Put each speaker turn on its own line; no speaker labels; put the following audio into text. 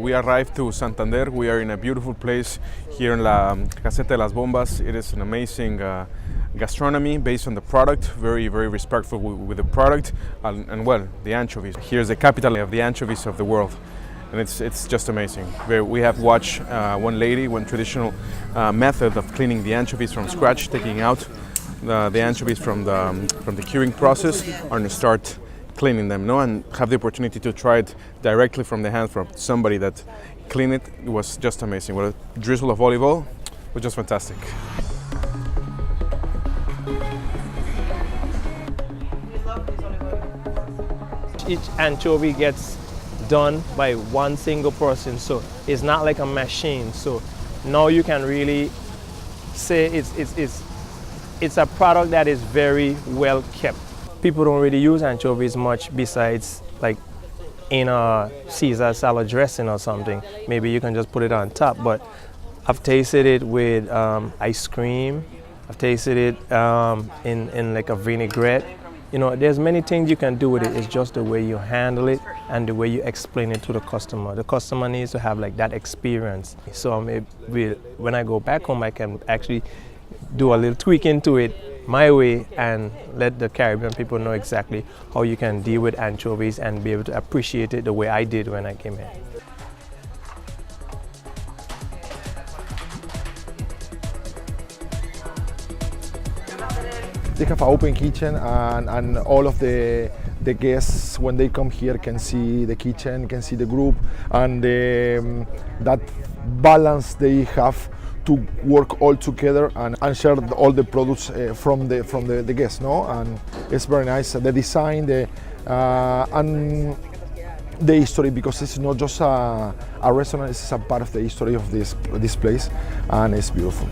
we arrived to Santander. We are in a beautiful place here in La Caseta de las Bombas. It is an amazing gastronomy based on the product, very, very respectful with the product, and well, the anchovies. Here's the capital of the anchovies of the world. And it's just amazing. We have watched one traditional method of cleaning the anchovies from scratch, taking out the anchovies from the curing process, and start cleaning them, and have the opportunity to try it directly from the hands from somebody that cleaned it. It was just amazing. With a drizzle of olive oil, it was just fantastic.
Each anchovy gets done by one single person, so it's not like a machine. So now you can really say it's a product that is very well kept. People don't really use anchovies much besides like in a Caesar salad dressing or something. Maybe you can just put it on top, but I've tasted it with ice cream. I've tasted it in like a vinaigrette. There's many things you can do with it. It's just the way you handle it and the way you explain it to the customer. The customer needs to have like that experience. So maybe when I go back home, I can actually do a little tweaking to it my way and let the Caribbean people know exactly how you can deal with anchovies and be able to appreciate it the way I did when I came here.
They have an open kitchen, and all of the guests, when they come here, can see the kitchen, can see the group, and that balance they have to work all together and share all the products from the guests, and it's very nice. The design, and the history, because it's not just a restaurant; it's a part of the history of this place, and it's beautiful.